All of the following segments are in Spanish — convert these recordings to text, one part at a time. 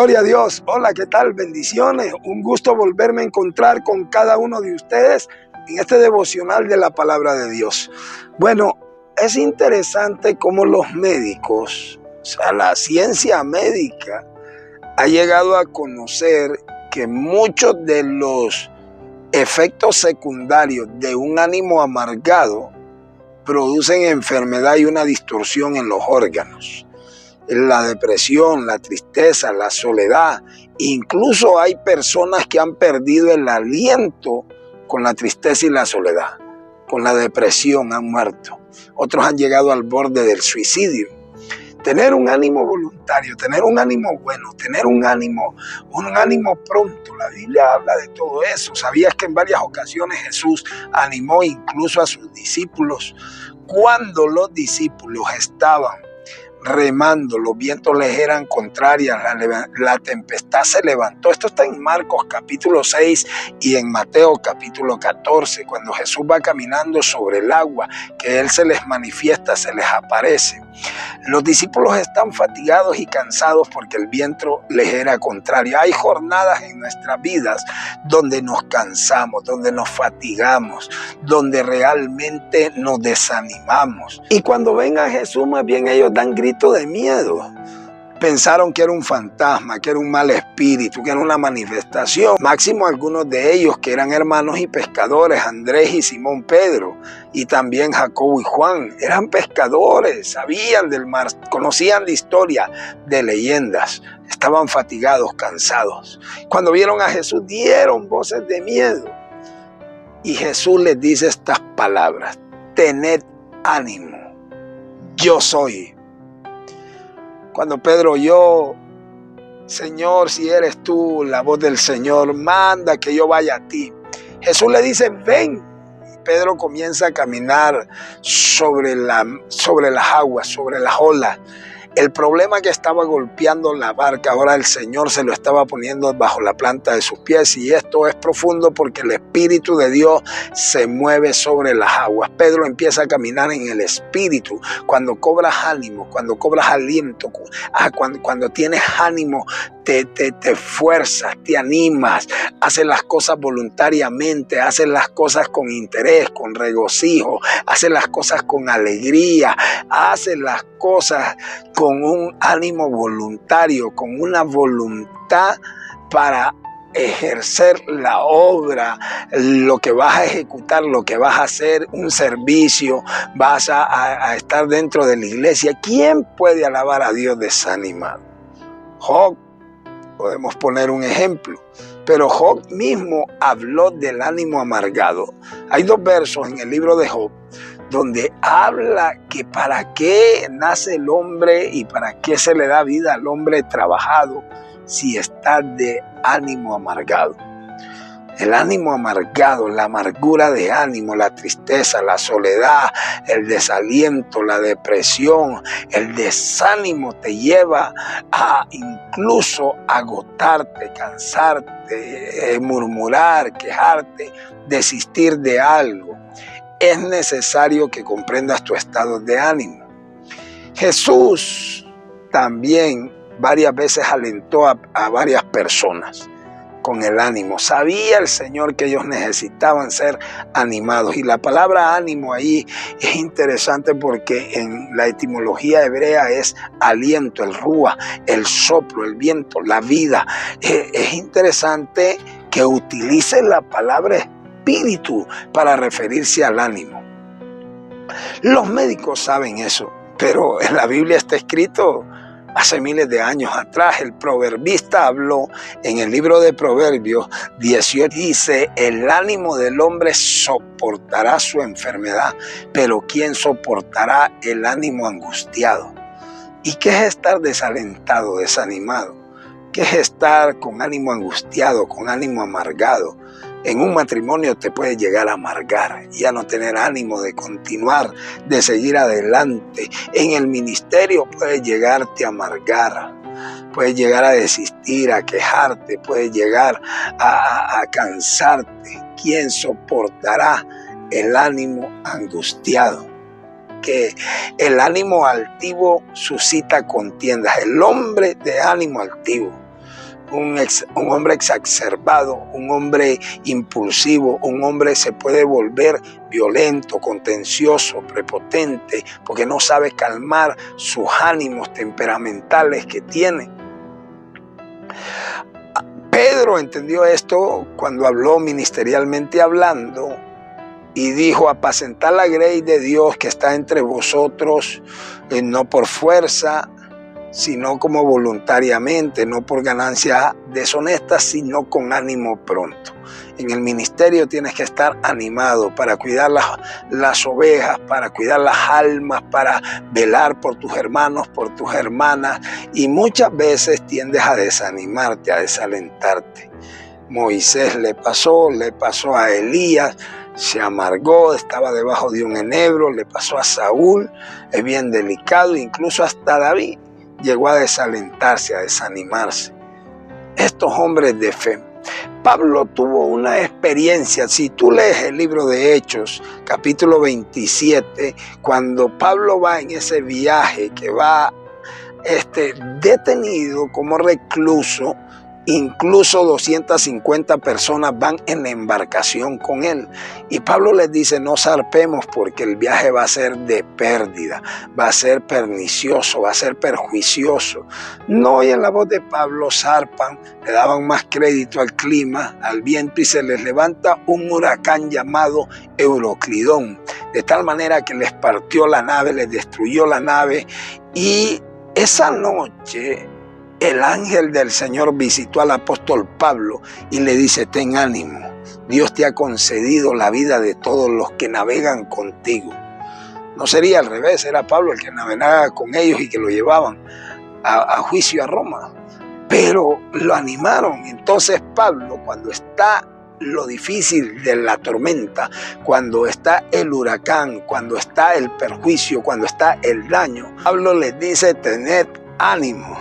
Gloria a Dios. Hola, ¿qué tal? Bendiciones. Un gusto volverme a encontrar con cada uno de ustedes en este devocional de la palabra de Dios. Bueno, es interesante cómo los médicos, o sea, la ciencia médica, ha llegado a conocer que muchos de los efectos secundarios de un ánimo amargado producen enfermedad y una distorsión en los órganos. La depresión, la tristeza, la soledad. Incluso hay personas que han perdido el aliento con la tristeza y la soledad. Con la depresión han muerto. Otros han llegado al borde del suicidio. Tener un ánimo voluntario, tener un ánimo bueno, tener un ánimo pronto. La Biblia habla de todo eso. ¿Sabías que en varias ocasiones Jesús animó incluso a sus discípulos? Cuando los discípulos estaban remando, los vientos les eran contrarias, la tempestad se levantó. Esto está en Marcos capítulo 6 y en Mateo capítulo 14, cuando Jesús va caminando sobre el agua, que Él se les manifiesta, se les aparece. Los discípulos están fatigados y cansados porque el viento les era contrario. Hay jornadas en nuestras vidas donde nos cansamos, donde nos fatigamos, donde realmente nos desanimamos. Y cuando ven a Jesús, más bien ellos dan grito de miedo. Pensaron que era un fantasma, que era un mal espíritu, que era una manifestación. Máximo algunos de ellos que eran hermanos y pescadores, Andrés y Simón Pedro, y también Jacobo y Juan, eran pescadores, sabían del mar, conocían la historia de leyendas, estaban fatigados, cansados. Cuando vieron a Jesús dieron voces de miedo. Y Jesús les dice estas palabras: tened ánimo, yo soy. Cuando Pedro oyó: Señor, si eres tú, la voz del Señor, manda que yo vaya a ti. Jesús le dice: ven. Y Pedro comienza a caminar sobre las aguas, sobre las olas. El problema que estaba golpeando la barca, ahora el Señor se lo estaba poniendo bajo la planta de sus pies, y esto es profundo porque el Espíritu de Dios se mueve sobre las aguas. Pedro empieza a caminar en el Espíritu. Cuando cobras ánimo, cuando cobras aliento, cuando tienes ánimo, te esfuerzas, te animas, haces las cosas voluntariamente, haces las cosas con interés, con regocijo, haces las cosas con alegría, haces las cosas con un ánimo voluntario, con una voluntad para ejercer la obra, lo que vas a ejecutar, lo que vas a hacer, un servicio, vas a estar dentro de la iglesia. ¿Quién puede alabar a Dios desanimado? Job, podemos poner un ejemplo, pero Job mismo habló del ánimo amargado. Hay 2 versos en el libro de Job donde habla que para qué nace el hombre y para qué se le da vida al hombre trabajado si está de ánimo amargado. El ánimo amargado, la amargura de ánimo, la tristeza, la soledad, el desaliento, la depresión, el desánimo te lleva a incluso agotarte, cansarte, murmurar, quejarte, desistir de algo. Es necesario que comprendas tu estado de ánimo. Jesús también varias veces alentó a varias personas con el ánimo. Sabía el Señor que ellos necesitaban ser animados. Y la palabra ánimo ahí es interesante porque en la etimología hebrea es aliento, el rúa, el soplo, el viento, la vida. Es interesante que utilice la palabra espíritu para referirse al ánimo. Los médicos saben eso, pero en la Biblia está escrito hace miles de años atrás. El proverbista habló en el libro de Proverbios 18, dice: el ánimo del hombre soportará su enfermedad, pero ¿quién soportará el ánimo angustiado? ¿Y qué es estar desalentado, desanimado? ¿Qué es estar con ánimo angustiado, con ánimo amargado? En un matrimonio te puede llegar a amargar, ya no tener ánimo de continuar, de seguir adelante. En el ministerio puede llegarte a amargar, puedes llegar a desistir, a quejarte, puedes llegar a cansarte. ¿Quién soportará el ánimo angustiado? Que el ánimo altivo suscita contiendas. El hombre de ánimo altivo un hombre exacerbado, un hombre impulsivo, un hombre se puede volver violento, contencioso, prepotente, porque no sabe calmar sus ánimos temperamentales que tiene. Pedro entendió esto cuando habló ministerialmente hablando y dijo: apacentad la grey de Dios que está entre vosotros, no por fuerza, sino como voluntariamente, no por ganancia deshonesta, sino con ánimo pronto. En el ministerio tienes que estar animado para cuidar las ovejas, para cuidar las almas, para velar por tus hermanos, por tus hermanas, y muchas veces tiendes a desanimarte, a desalentarte. Moisés le pasó a Elías, se amargó, estaba debajo de un enebro, le pasó a Saúl, es bien delicado, incluso hasta David llegó a desalentarse, a desanimarse. Estos hombres de fe. Pablo tuvo una experiencia, si tú lees el libro de Hechos, capítulo 27, cuando Pablo va en ese viaje que va detenido como recluso, incluso 250 personas van en la embarcación con él. Y Pablo les dice: no zarpemos porque el viaje va a ser de pérdida, va a ser pernicioso, va a ser perjuicioso. No oyen la voz de Pablo, zarpan, le daban más crédito al clima, al viento, y se les levanta un huracán llamado Euroclidón, de tal manera que les partió la nave, les destruyó la nave. Y esa noche el ángel del Señor visitó al apóstol Pablo y le dice: ten ánimo, Dios te ha concedido la vida de todos los que navegan contigo. No sería al revés, era Pablo el que navegaba con ellos y que lo llevaban a juicio a Roma, pero lo animaron. Entonces Pablo, cuando está lo difícil de la tormenta, cuando está el huracán, cuando está el perjuicio, cuando está el daño, Pablo les dice: tened ánimo,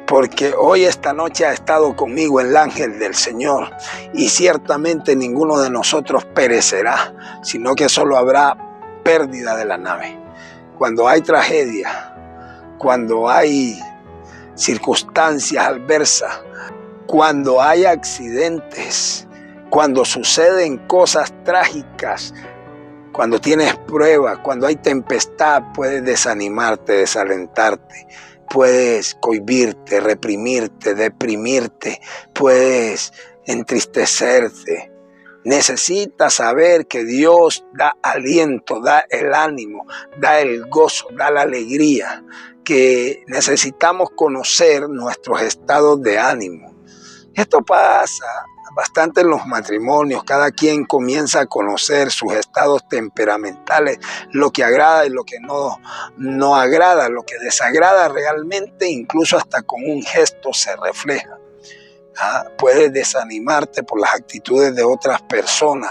porque hoy esta noche ha estado conmigo el ángel del Señor, y ciertamente ninguno de nosotros perecerá, sino que solo habrá pérdida de la nave. Cuando hay tragedia, cuando hay circunstancias adversas, cuando hay accidentes, cuando suceden cosas trágicas, cuando tienes pruebas, cuando hay tempestad, puedes desanimarte, desalentarte. Puedes cohibirte, reprimirte, deprimirte, puedes entristecerte. Necesitas saber que Dios da aliento, da el ánimo, da el gozo, da la alegría, que necesitamos conocer nuestros estados de ánimo. Esto pasa bastante en los matrimonios. Cada quien comienza a conocer sus estados temperamentales, lo que agrada y lo que no agrada, lo que desagrada realmente, incluso hasta con un gesto se refleja. Puedes desanimarte por las actitudes de otras personas,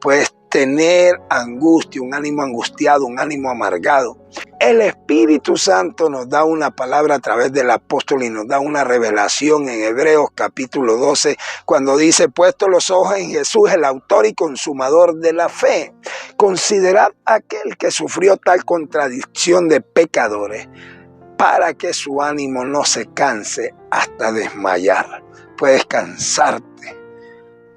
puedes tener angustia, un ánimo angustiado, un ánimo amargado. El Espíritu Santo nos da una palabra a través del apóstol y nos da una revelación en Hebreos capítulo 12, cuando dice: puesto los ojos en Jesús, el autor y consumador de la fe, considerad aquel que sufrió tal contradicción de pecadores, para que su ánimo no se canse hasta desmayar. Puedes cansarte,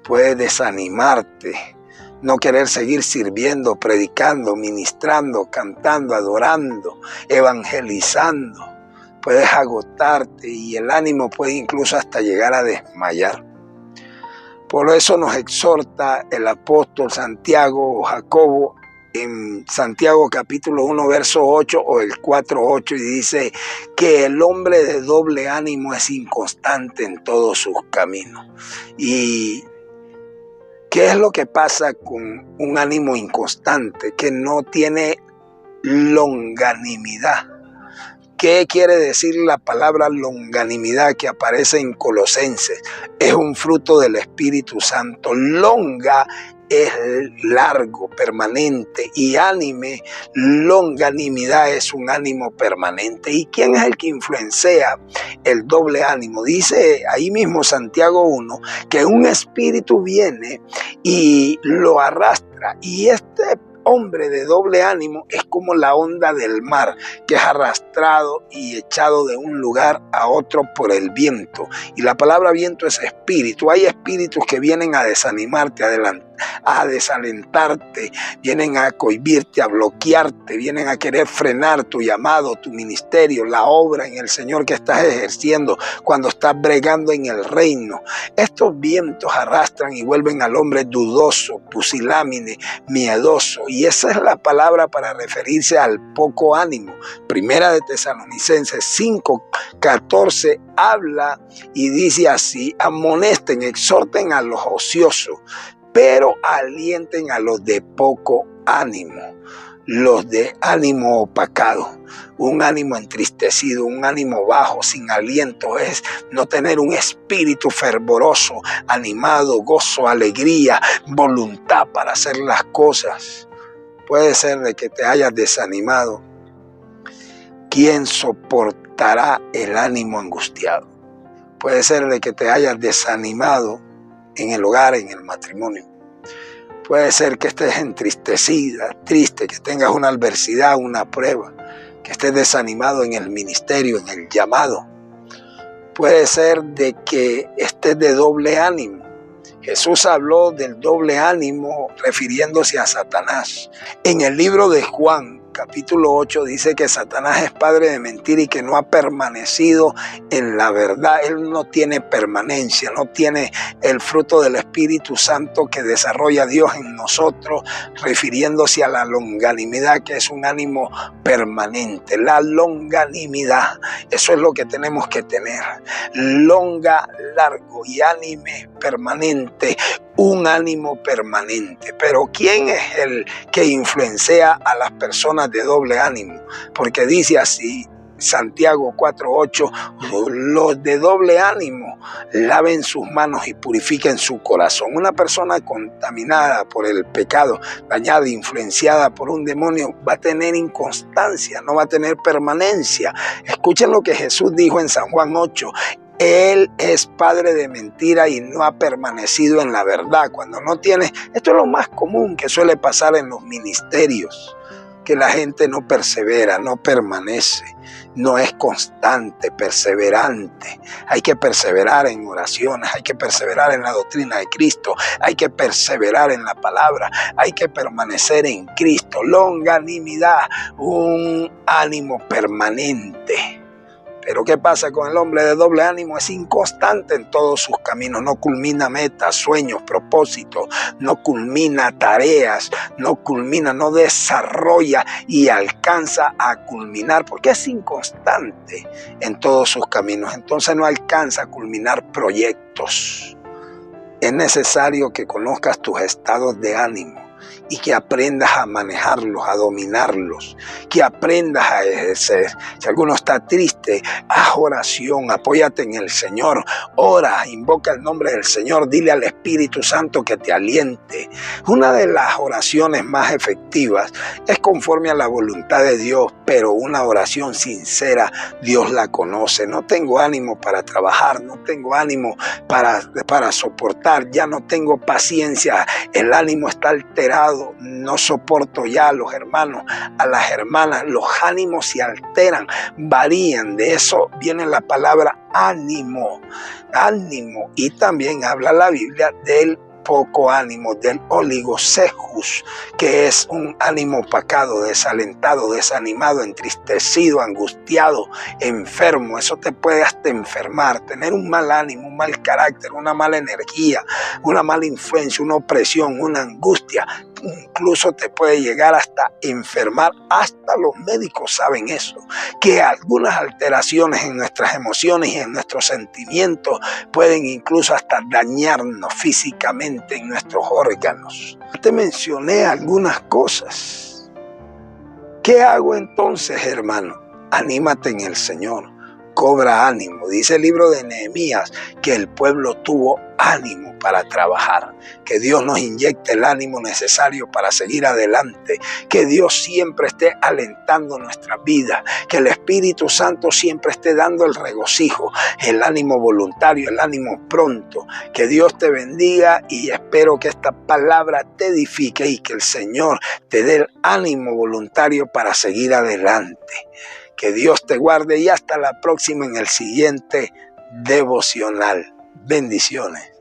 puedes desanimarte, no querer seguir sirviendo, predicando, ministrando, cantando, adorando, evangelizando. Puedes agotarte y el ánimo puede incluso hasta llegar a desmayar. Por eso nos exhorta el apóstol Santiago o Jacobo en Santiago capítulo 1 verso 8 o el 4:8, y dice que el hombre de doble ánimo es inconstante en todos sus caminos. Y ¿qué es lo que pasa con un ánimo inconstante? Que no tiene longanimidad. ¿Qué quiere decir la palabra longanimidad que aparece en Colosenses? Es un fruto del Espíritu Santo. Longa es largo, permanente, y ánime, longanimidad es un ánimo permanente. ¿Y quién es el que influencia el doble ánimo? Dice ahí mismo Santiago 1 que un espíritu viene y lo arrastra, y este hombre de doble ánimo es como la onda del mar, que es arrastrado y echado de un lugar a otro por el viento. Y la palabra viento es espíritu. Hay espíritus que vienen a desanimarte, a desalentarte, vienen a cohibirte, a bloquearte, vienen a querer frenar tu llamado, tu ministerio, la obra en el Señor que estás ejerciendo cuando estás bregando en el reino. Estos vientos arrastran y vuelven al hombre dudoso, pusilánime, miedoso, y esa es la palabra para referirse al poco ánimo. Primera de Tesalonicenses 5:14 habla y dice así: amonesten, exhorten a los ociosos, pero alienten a los de poco ánimo, los de ánimo opacado. Un ánimo entristecido, un ánimo bajo, sin aliento, es no tener un espíritu fervoroso, animado, gozo, alegría, voluntad para hacer las cosas. Puede ser de que te hayas desanimado. ¿Quién soportará el ánimo angustiado? Puede ser de que te hayas desanimado en el hogar, en el matrimonio. Puede ser que estés entristecida, triste, que tengas una adversidad, una prueba, que estés desanimado en el ministerio, en el llamado. Puede ser de que estés de doble ánimo. Jesús habló del doble ánimo refiriéndose a Satanás. En el libro de Juan, capítulo 8, dice que Satanás es padre de mentira y que no ha permanecido en la verdad. Él no tiene permanencia, no tiene el fruto del Espíritu Santo que desarrolla Dios en nosotros, refiriéndose a la longanimidad, que es un ánimo permanente. La longanimidad, eso es lo que tenemos que tener. Longa, largo, y ánime permanente. Un ánimo permanente. Pero ¿quién es el que influencia a las personas de doble ánimo? Porque dice así Santiago 4:8: los de doble ánimo laven sus manos y purifiquen su corazón. Una persona contaminada por el pecado, dañada, influenciada por un demonio, va a tener inconstancia, no va a tener permanencia. Escuchen lo que Jesús dijo en San Juan 8: Él es padre de mentira y no ha permanecido en la verdad. Cuando no tiene, esto es lo más común que suele pasar en los ministerios, que la gente no persevera, no permanece, no es constante, perseverante. Hay que perseverar en oraciones, hay que perseverar en la doctrina de Cristo, hay que perseverar en la palabra, hay que permanecer en Cristo. Longanimidad, un ánimo permanente. Pero ¿qué pasa con el hombre de doble ánimo? Es inconstante en todos sus caminos, no culmina metas, sueños, propósitos, no culmina tareas, no desarrolla y alcanza a culminar, porque es inconstante en todos sus caminos. Entonces no alcanza a culminar proyectos. Es necesario que conozcas tus estados de ánimo y que aprendas a manejarlos, a dominarlos, que aprendas a ejercer. Si alguno está triste, haz oración, apóyate en el Señor, ora, invoca el nombre del Señor, dile al Espíritu Santo que te aliente. Una de las oraciones más efectivas es conforme a la voluntad de Dios, pero una oración sincera, Dios la conoce. No tengo ánimo para trabajar, no tengo ánimo para soportar, ya no tengo paciencia, el ánimo está alterado, no soporto ya a los hermanos, a las hermanas, los ánimos se alteran, varían. De eso viene la palabra ánimo, ánimo. Y también habla la Biblia del poco ánimo, del oligocejus, que es un ánimo opacado, desalentado, desanimado, entristecido, angustiado, enfermo. Eso te puede hasta enfermar, tener un mal ánimo, un mal carácter, una mala energía, una mala influencia, una opresión, una angustia. Incluso te puede llegar hasta enfermar. Hasta los médicos saben eso, que algunas alteraciones en nuestras emociones y en nuestros sentimientos pueden incluso hasta dañarnos físicamente en nuestros órganos. Te mencioné algunas cosas. ¿Qué hago entonces, hermano? Anímate en el Señor, cobra ánimo. Dice el libro de Nehemías que el pueblo tuvo ánimo, para trabajar. Que Dios nos inyecte el ánimo necesario para seguir adelante. Que Dios siempre esté alentando nuestra vida. Que el Espíritu Santo siempre esté dando el regocijo, el ánimo voluntario, el ánimo pronto. Que Dios te bendiga y espero que esta palabra te edifique y que el Señor te dé el ánimo voluntario para seguir adelante. Que Dios te guarde y hasta la próxima en el siguiente devocional. Bendiciones.